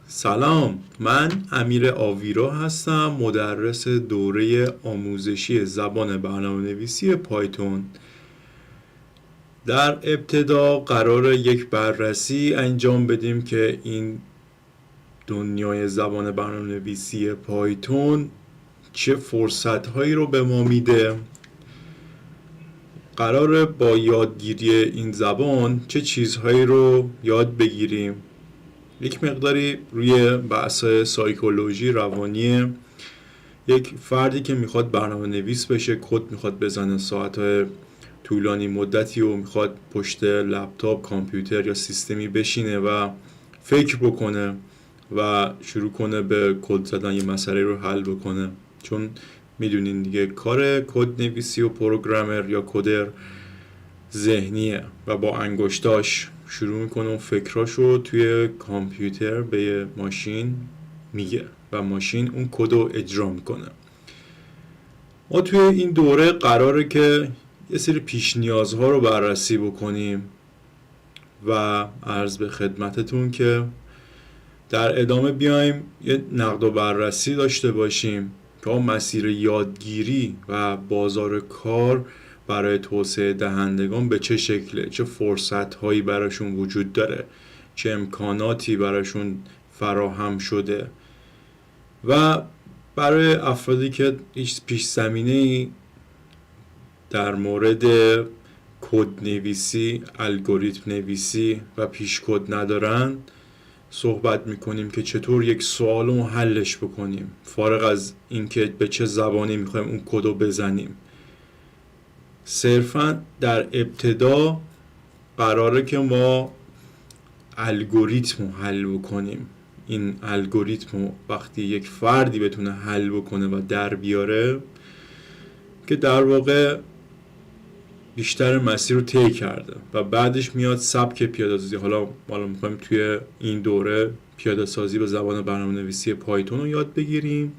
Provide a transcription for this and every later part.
سلام، من امیر آویرا هستم، مدرس دوره آموزشی زبان برنامه‌نویسی پایتون. در ابتدا قرار یک بررسی انجام بدیم که این دنیای زبان برنامه‌نویسی پایتون چه فرصت‌هایی رو به ما میده. قراره با یادگیری این زبان چه چیزهایی رو یاد بگیریم. یک مقداری روی بحث سایکولوژی روانی یک فردی که میخواد برنامه نویس بشه، کد میخواد بزنه ساعتهای طولانی مدتی و میخواد پشت لپتاپ، کامپیوتر یا سیستمی بشینه و فکر بکنه و شروع کنه به کد زدن یه مسئله رو حل بکنه. چون میدونین دیگه کار کد نویسی و پروگرامر یا کدر ذهنیه و با انگشتاش شروع میکنه اون فکراشو توی کامپیوتر به یه ماشین میگه و ماشین اون کد رو اجرا میکنه. ما توی این دوره قراره که یه سری پیش نیازها رو بررسی بکنیم و عرض به خدمتتون که در ادامه بیایم یه نقد و بررسی داشته باشیم که مسیر یادگیری و بازار کار برای توسعه دهندگان به چه شکله، چه فرصت‌هایی براشون وجود داره، چه امکاناتی براشون فراهم شده و برای افرادی که هیچ پیش زمینه‌ای در مورد کد نویسی، الگوریتم نویسی و پیش کد ندارن صحبت میکنیم که چطور یک سوال رو حلش بکنیم، فارغ از اینکه به چه زبانی میخوایم اون کد رو بزنیم. صرفا در ابتدا قراره که ما الگوریتم رو حل بکنیم. این الگوریتم رو وقتی یک فردی بتونه حل بکنه و در بیاره که در واقع بیشتر مسیر رو طی کرده و بعدش میاد سبک پیاده سازی. حالا میخوایم توی این دوره پیاده سازی به زبان برنامه‌نویسی پایتون رو یاد بگیریم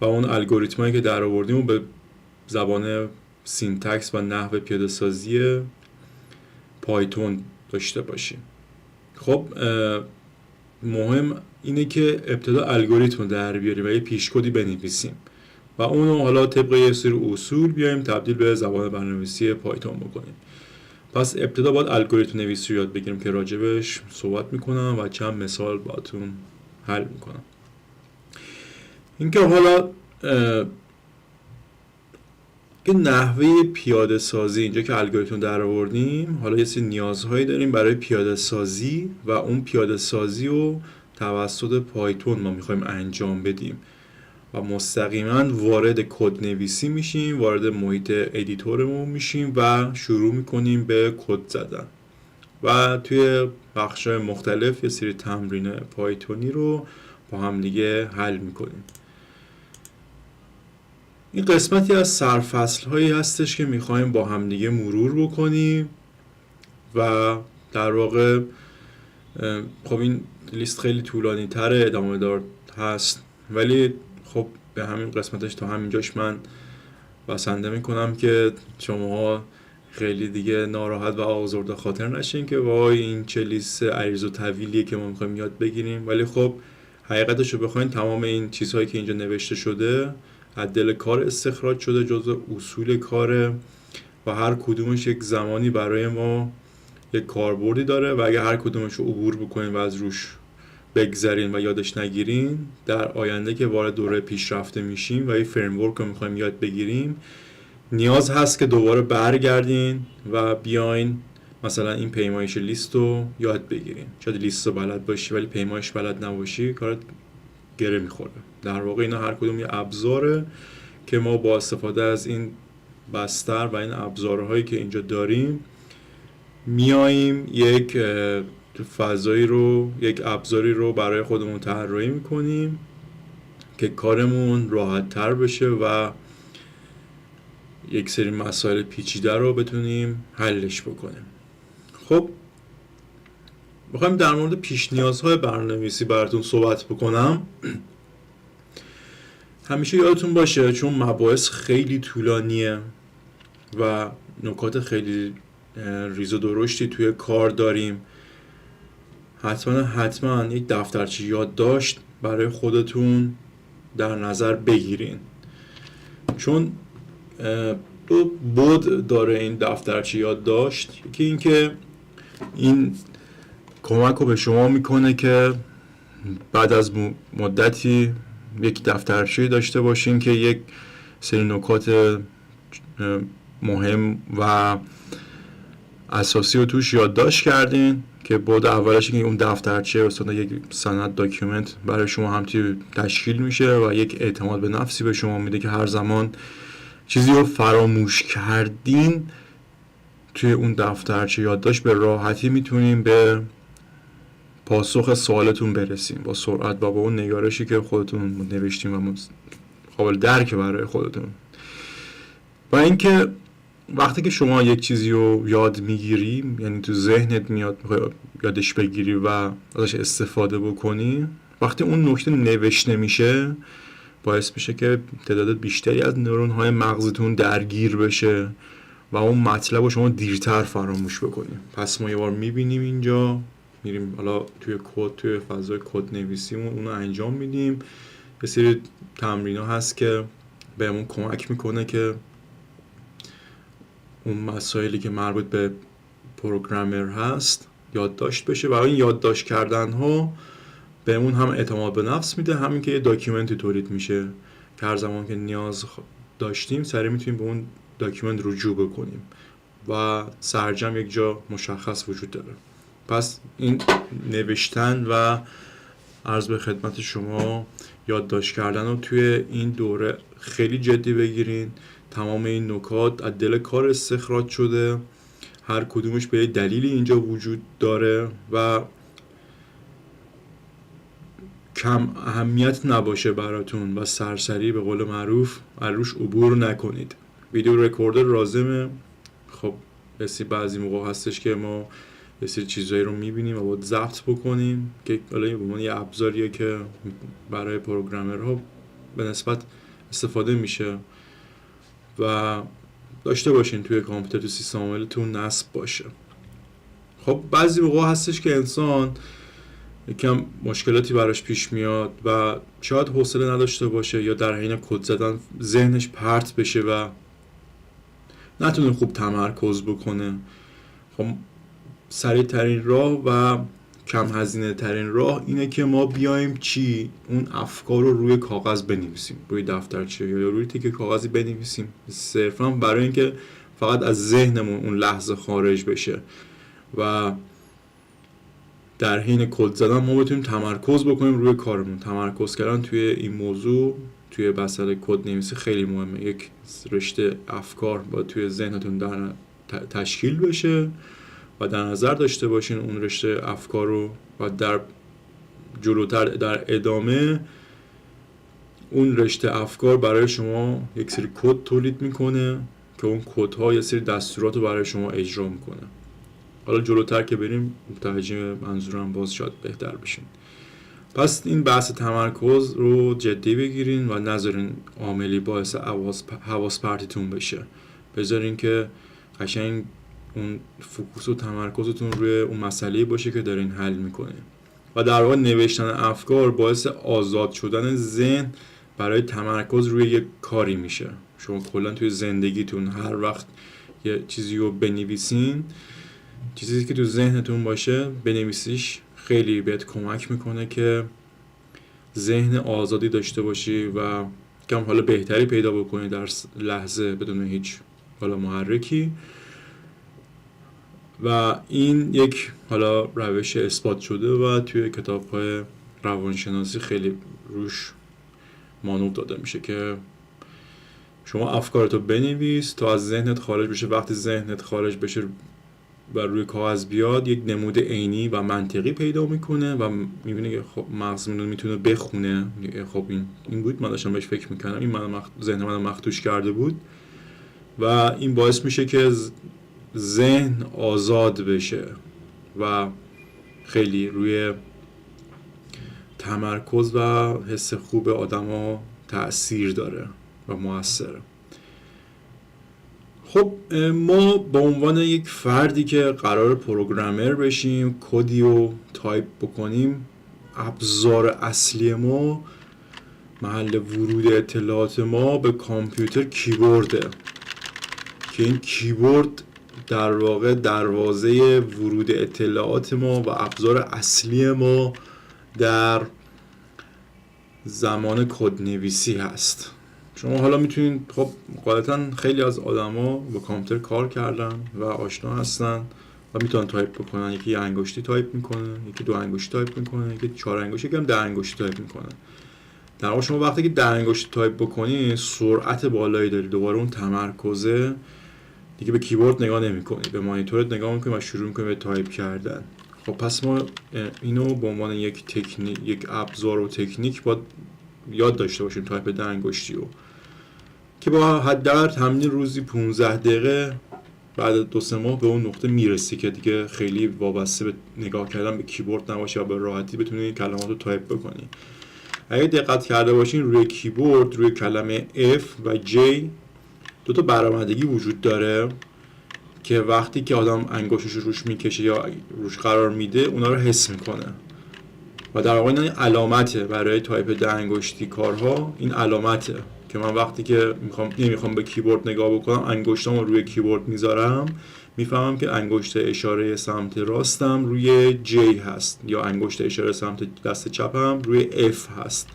و اون الگوریتمایی که در آوردیم رو به زبان سینتکس و نحو پیاده سازی پایتون داشته باشیم. خب مهم اینه که ابتدا الگوریتم رو در بیاریم و یه پیشکدی بنویسیم و اونو حالا طبق یه سری اصول بیایم تبدیل به زبان برنامه‌نویسی پایتون بکنیم. پس ابتدا باید الگوریتم نویسی رو یاد بگیریم که راجبش صحبت میکنم و چند مثال باهاتون حل میکنم. اینکه حالا که نحوه پیاده سازی، اینجا که الگوریتم در آوردیم حالا یه سری نیازهایی داریم برای پیاده سازی و اون پیاده سازی رو توسط پایتون ما میخوایم انجام بدیم و مستقیما وارد کد نویسی میشیم، وارد محیط ادیتورمون میشیم و شروع میکنیم به کد زدن و توی بخش‌های مختلف یه سری تمرین پایتونی رو با هم دیگه حل میکنیم. این قسمتی از سرفصل‌هایی هستش که میخوایم با هم دیگه مرور بکنیم و در واقع خب این لیست خیلی طولانی تره، ادامه دار هست، ولی خب به همین قسمتش تا همینجاش من بسنده میکنم که شما خیلی دیگه ناراحت و آزرده خاطر نشین که وای این چه لیست عریض و طویلیه که ما میخوایم یاد بگیریم. ولی خب حقیقتش رو بخواین تمام این چیزهایی که اینجا نوشته شده از دل کار استخراج شده، جزء اصول کاره و هر کدومش یک زمانی برای ما یک کاربردی داره و اگه هر کدومش رو عبور بکنین و از روش بگذرین و یادش نگیرین، در آینده که وارد دوره پیشرفته میشیم و یه فریمورک رو میخوایم یاد بگیریم نیاز هست که دوباره برگردین و بیاین مثلا این پیمایش لیست رو یاد بگیرین. شاید لیست رو بلد باشی ولی پیمایش بلد نباشی، کارت گره میخوره. در واقع اینا هر کدوم یه ابزاره که ما با استفاده از این بستر و این ابزارهایی که اینجا داریم میاییم یک فضایی رو، یک ابزاری رو برای خودمون طراحی میکنیم که کارمون راحت تر بشه و یک سری مسائل پیچیده رو بتونیم حلش بکنیم. خب میخوایم در مورد پیش نیازهای برنامه‌نویسی براتون صحبت بکنم. همیشه یادتون باشه چون مباحث خیلی طولانیه و نکات خیلی ریز و درشتی توی کار داریم، حتما یک دفترچه یادداشت برای خودتون در نظر بگیرین، چون دو بود داره این دفترچه یادداشت. یکی این که این کمک رو به شما میکنه که بعد از مدتی یک دفترچه داشته باشین که یک سری نکات مهم و اساسی رو توش یادداشت کردین، که بود اولش که اون دفترچه اصلا یک سند داکیومنت برای شما هم تشکیل میشه و یک اعتماد به نفسی به شما میده که هر زمان چیزی رو فراموش کردین توی اون دفترچه یادداشت به راحتی میتونین به پاسخ سوالتون برسین با سرعت و با اون نگارشی که خودتون نوشتین و قابل درک برای خودتون. و اینکه وقتی که شما یک چیزی رو یاد میگیری، یعنی تو ذهنت میاد یادش بگیری و ازش استفاده بکنی، وقتی اون نکته نوشته میشه باعث میشه که تعداد بیشتری از نورون‌های مغزتون درگیر بشه و اون مطلب رو شما دیرتر فراموش بکنیم. پس ما یه بار میبینیم اینجا، میریم حالا توی فضای کد نویسیمون اونو انجام میدیم. یه سری تمرین‌ها هست که بهمون کمک میکنه که اون مسائلی که مربوط به پروگرامر هست یادداشت بشه و این یادداشت کردن ها بهمون هم اعتماد به نفس میده، همین که یه داکیومنتی تولید میشه که هر زمان که نیاز داشتیم سریع میتونیم به اون داکیومنت رجوع بکنیم و سرجم یک جا مشخص وجود داره. پس این نوشتن و عرض به خدمت شما یادداشت کردن رو توی این دوره خیلی جدی بگیرین. تمام این نکات از دل کار استخراج شده، هر کدومش به یه دلیلی اینجا وجود داره و کم اهمیت نباشه براتون و سرسری به قول معروف روش عبور نکنید. ویدیو رکوردر لازمه. خب بعضی موقع هستش که ما یه سری چیزایی رو میبینیم و باید ضبط بکنیم که حالا یه ابزاریه که برای پروگرامرها به نسبت استفاده میشه و داشته باشین توی کامپیوتر، تو سیستم عاملتون نصب باشه. خب بعضی موقع هستش که انسان یکم مشکلاتی براش پیش میاد و شاید حوصله نداشته باشه یا در حین کد زدن ذهنش پرت بشه و نتونه خوب تمرکز بکنه. خب سریع ترین راه و کم هزینه ترین راه اینه که ما بیایم اون افکار رو روی کاغذ بنویسیم، روی دفترچه یا روی تیکه کاغذی بنویسیم، صرفا برای اینکه فقط از ذهنمون اون لحظه خارج بشه و در حین کد زدن ما بتونیم تمرکز بکنیم روی کارمون. تمرکز کردن توی این موضوع توی مسئله کد نویسی خیلی مهمه. یک رشته افکار با توی ذهنتون در تشکیل بشه و در نظر داشته باشین اون رشته افکار رو و در جلوتر در ادامه اون رشته افکار برای شما یک سری کد تولید میکنه که اون کدها یه سری دستورات رو برای شما اجرا میکنه. حالا جلوتر که بریم متوجه منظورم باز شاید بهتر بشین. پس این بحث تمرکز رو جدی بگیرین و نذارین عاملی باعث حواس پرتیتون بشه. بذارین که قشنگ اون فوکوس و تمرکزتون روی اون مسئله باشه که دارین حل میکنین و در واقع نوشتن افکار باعث آزاد شدن ذهن برای تمرکز روی یک کاری میشه. شما کلا توی زندگیتون هر وقت یه چیزی رو بنویسین، چیزی که تو ذهنتون باشه بنویسیش، خیلی بهت کمک میکنه که ذهن آزادی داشته باشی و کم حال بهتری پیدا بکنی در لحظه بدون هیچ حالا محرکی. و این یک حالا روش اثبات شده و توی کتاب‌های روانشناسی خیلی روش مانور داده میشه که شما افکارتو بنویس تا از ذهنت خارج بشه. وقتی ذهنت خارج بشه و روی کاغذ بیاد یک نمود عینی و منطقی پیدا میکنه و میبینه که خب مغزمون میتونه بخونه. خب این بود، من داشتم بهش فکر میکنم، این ذهن من مخدوش کرده بود و این باعث میشه که ذهن آزاد بشه و خیلی روی تمرکز و حس خوب آدم ها تأثیر داره و مؤثره. خب ما به عنوان یک فردی که قرار پروگرامر بشیم، کدی رو تایپ بکنیم، ابزار اصلی ما، محل ورود اطلاعات ما به کامپیوتر کیبورده که این کیبورد در واقع دروازه ورود اطلاعات ما و ابزار اصلی ما در زمان کدنویسی هست. شما حالا میتونید، خب غالبا خیلی از آدما با کامپیوتر کار کردن و آشنا هستن و میتونن تایپ بکنن. یکی یه انگشتی تایپ میکنه، یکی دو انگشتی تایپ میکنه، یکی 4 انگشتی، یکی هم 10 انگشتی تایپ میکنه. در واقع شما وقتی که 10 انگشتی تایپ بکنی سرعت بالایی داری، دوباره اون تمرکزه دیگه به کیبورد نگاه نمی‌کنی، به مانیتورت نگاه می‌کنی و شروع می‌کنی به تایپ کردن. خب پس ما اینو به عنوان یک ابزار و تکنیک باید یاد داشته باشیم، تایپ 10 انگشتی رو، که با حداقل تمرین روزی 15 دقیقه بعد 2-3 ماه به اون نقطه میرسی که دیگه خیلی وابسته به نگاه کردن به کیبورد نباشی و به راحتی بتونی کلمات رو تایپ بکنی. اگه دقت کرده باشین روی کیبورد روی کلمه F و J دو تا برآمدگی وجود داره که وقتی که آدم انگشتش روش میکشه یا روش قرار میده اونا رو حس میکنه و در واقع این علامته برای تایپ 10 انگشتی کارها. این علامته که من وقتی که نمیخوام به کیبورد نگاه بکنم انگشتامو روی کیبورد میذارم، میفهمم که انگشت اشاره سمت راستم روی J هست یا انگشت اشاره سمت دست چپم روی F هست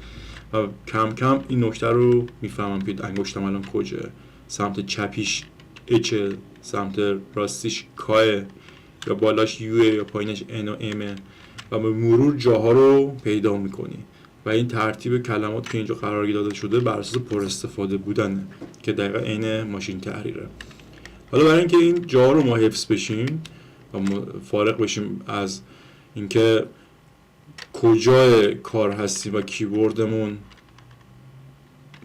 و کم کم این نکته رو میفهمم که انگشتم الان کجاست. سمت چپیش H، سمت راستیش K یا بالاش U یا پایینش N و M و به مرور جاها رو پیدا میکنی و این ترتیب کلمات که اینجا قرار داده شده بر اساس پر استفاده بودنه که دقیقا عین ماشین تحریره. حالا برای اینکه این جاها رو ما حفظ بشیم و فارغ بشیم از اینکه کجای کار هستیم و کیبوردمون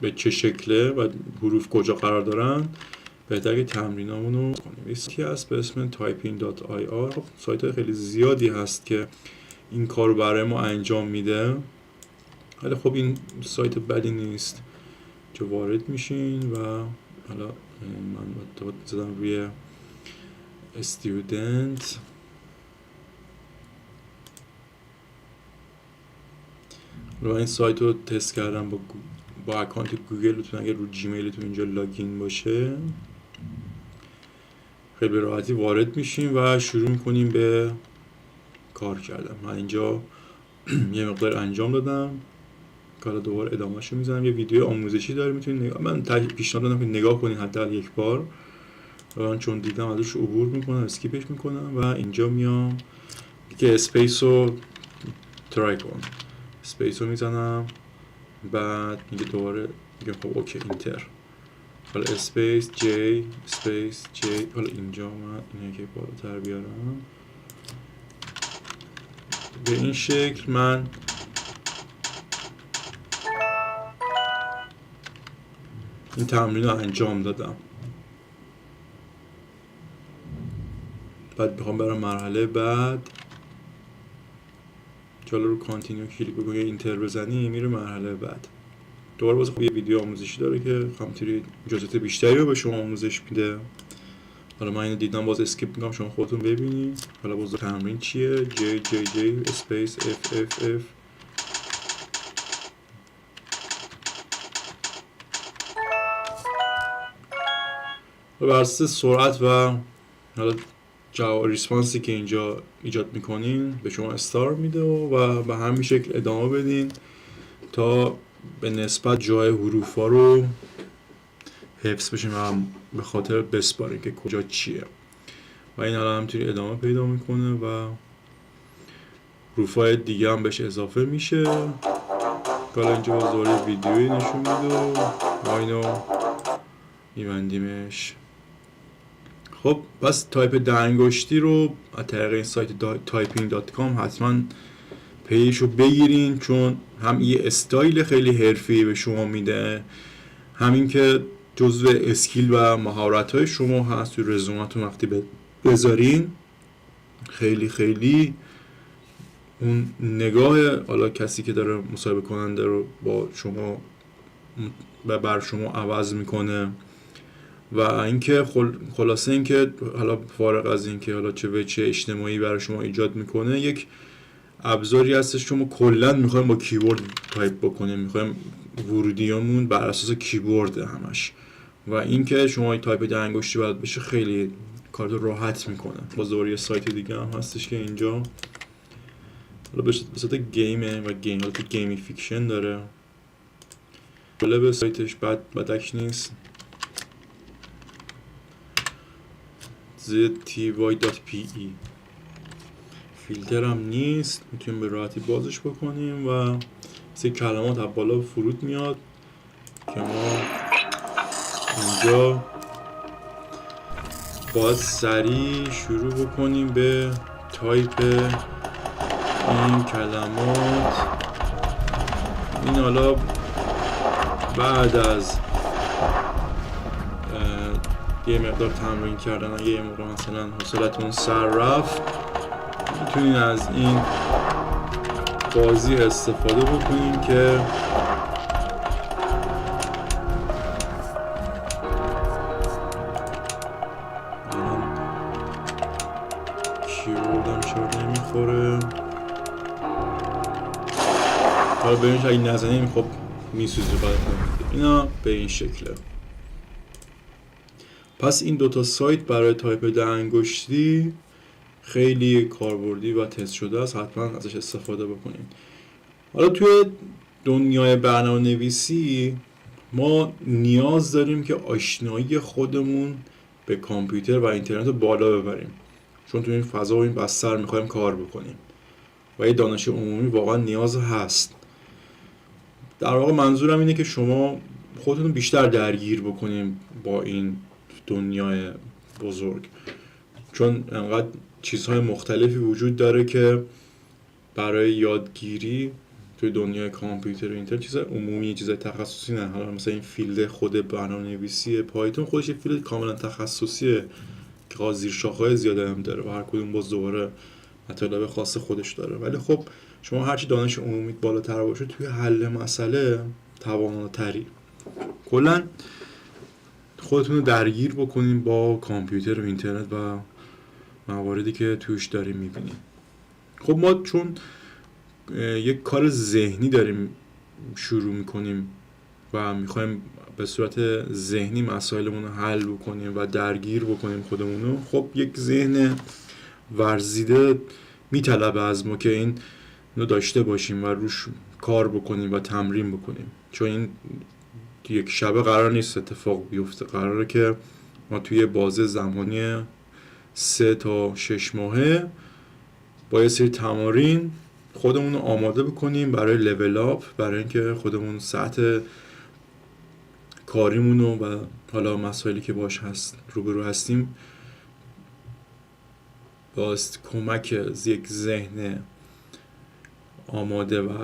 به چه شکله و حروف کجا قرار دارن، بهتره که تمرینامون رو کنیم. یکی هست به اسم typing.ir. خب سایت خیلی زیادی هست که این کار رو برای ما انجام میده، ولی خب این سایت بدی نیست که وارد میشین و حالا من زدم روی student رو این سایت رو تست کردم با اکانت گوگلتون. اگر رو جیمیلتون اینجا لاگین باشه خیلی راحتی وارد میشیم و شروع میکنیم به کار کردن. من اینجا یه مقدار انجام دادم که حالا دوباره ادامهشو میزنم. یه ویدیو آموزشی داره میتونید نگاه، من پیشنهاد دادم که نگاه کنین حداقل یک بار و من چون دیدم ازش عبور میکنم اسکیپش میکنم و اینجا میام که اسپیس رو ترای کن، اسپیس رو میزنم بعد میگه دوباره میگم خب اوکی اینتر، حالا اسپیس جی اسپیس جی. حالا اینجا من اینه که بالاتر بیارم به این شکل من این تمرین رو انجام دادم. بعد میخوام برم مرحله بعد که حالا رو کانتینیو کلیک بکنی اینتر بزنی میره مرحله بعد. دوباره باز خب یه ویدیو آموزشی داره که همینطوری اجازات بیشتری رو به شما آموزش میده. حالا من اینو دیدم باز اسکیپ میکنم شما خودتون ببینید. حالا باز تمرین چیه؟ جی جی جی اسپیس اف اف اف. و بر اساس سرعت و حالا جواب ریسپانسی که اینجا ایجاد میکنین به شما استار میده و به همین شکل ادامه بدین تا به نسبت جای حروف ها رو حفظ بشیم و به خاطر بسپارین که کجا چیه و این حالا همینطوری ادامه پیدا میکنه و حروف های دیگه هم بهش اضافه میشه. حالا اینجا باز دوباره ویدیویی نشون میده و اینو میبندیمش. خب پس تایپ 10 انگشتی رو از طریق این سایت typing.com حتما پیشو بگیرین چون هم یه استایل خیلی حرفی به شما میده، همین که جزو اسکیل و مهارت‌های شما هست توی رزومتون وقتی بذارین خیلی خیلی اون نگاه حالا کسی که داره مصاحبه کننده رو با شما و بر شما عوض میکنه و اینکه خلاصه اینکه حالا فارغ از اینکه حالا چه اجتماعی برای شما ایجاد میکنه، یک ابزاری هستش که ما کلا میخوایم با کیبورد تایپ بکنیم، میخوایم ورودیامون بر اساس کیبورد همش، و اینکه شما تایپ ده انگشتی بلد بشه خیلی کارو راحت میکنه. باز دوباره یه سایت دیگه هم هستش که اینجا حالا به صورت گیمه و گیم حالا تو گیمی فیکشن داره، به سایتش بدک نیست، zty.pe فیلتر هم نیست، میتونیم به راحتی بازش بکنیم و سه کلمات از بالا فرود میاد که ما اینجا باید سریع شروع بکنیم به تایپ این کلمات. این حالا بعد از یه مقدار تمرین کردن، اگه یه موقع مثلا حوصلتون سر رفت، میتونین از این بازی استفاده بکنین که کیبوردم شد نمیخوره. حالا ببینید اگه نزنیم خب میسوزه بعد. اینا به این شکله. پس این دوتا سایت برای تایپ ده انگشتی خیلی کاربردی و تست شده است، حتما ازش استفاده بکنید. حالا توی دنیای برنامه‌نویسی ما نیاز داریم که آشنایی خودمون به کامپیوتر و اینترنت رو بالا ببریم، چون توی این فضا و این بستر میخوایم کار بکنیم و یه دانش عمومی واقعا نیاز هست. در واقع منظورم اینه که شما خودتون بیشتر درگیر بکنیم با این دنیای بزرگ، چون انقدر چیزهای مختلفی وجود داره که برای یادگیری توی دنیای کامپیوتر و اینترنت، چیزای عمومی، چیزای تخصصی نه. حالا مثلا این فیلد خود برنامه‌نویسی پایتون خودش یه فیلد کاملا تخصصیه که زیر شاخه‌های زیاده هم داره و هر کدوم باز دوباره مطالب خاص خودش داره، ولی خب شما هرچی دانش عمومی بالاتر باشه توی حل مسئله تواناتری. کلا خودتون رو درگیر بکنین با کامپیوتر و اینترنت و مواردی که توش داریم میبینیم. خب ما چون یک کار ذهنی داریم شروع میکنیم و میخوایم به صورت ذهنی مسائلمون رو حل بکنیم و درگیر بکنیم خودمونو، خب یک ذهن ورزیده میطلبه از ما که این رو داشته باشیم و روش کار بکنیم و تمرین بکنیم، چون این یک شبه قرار نیست اتفاق بیفته. قراره که ما توی بازه زمانی 3 تا 6 ماهه با یه سری تمارین خودمون رو آماده بکنیم برای لول آپ، برای اینکه خودمون سطح کاریمون و حالا مسائلی که باش هست روبرو هستیم با کمک یک ذهن آماده و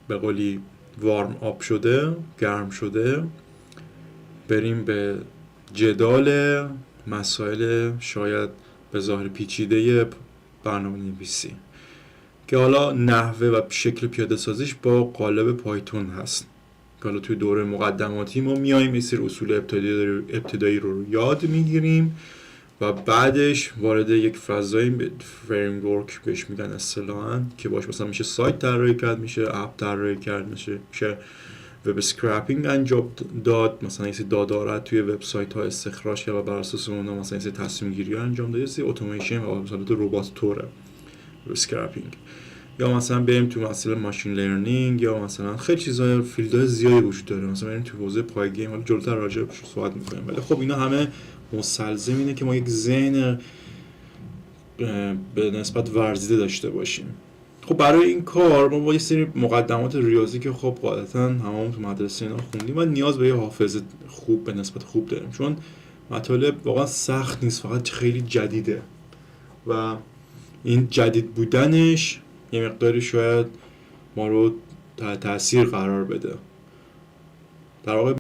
به قولی وارم آپ شده، گرم شده، بریم به جدال مسائل شاید به ظاهر پیچیده برنامه نویسی که حالا نحوه و شکل پیاده سازیش با قالب پایتون هست. که حالا توی دوره مقدماتی ما میایم یه سری اصول ابتدایی رو یاد میگیریم و بعدش وارد یک فضای فریمورک بهش میگن اصطلاحاً، که باش مثلا میشه سایت طراحی کرد، میشه اپ طراحی کرد، میشه وب اسکرپینگ انجام داد، مثلا یه سری دادارت توی وبسایت ها استخراج کرد و بر اساس اونها مثلا یه سری تصمیم گیری ها انجام داد، یه سری اتوماسیون و مثلا ربات توره وب اسکرپینگ، یا مثلا بریم تو مسئله ماشین لرنینگ، یا مثلا خیلی چیزای فیلدهای زیادی وجود داره، مثلا بریم تو حوزه پای گیم، حالا جلوتر راجع بهش صحبت می‌کنیم. ولی خب اینا همه مستلزم اینه که ما یک ذهن به نسبت ورزیده داشته باشیم. خب برای این کار ما با یه سری مقدمات ریاضی که خب قاعدتاً هممون تو مدرسه اینا خوندیم و نیاز به یه حافظه خوب به نسبت خوب داریم، چون مطالب واقعا سخت نیست، فقط خیلی جدیده و این جدید بودنش یه مقداری شاید ما رو تحت تاثیر قرار بده. در واقع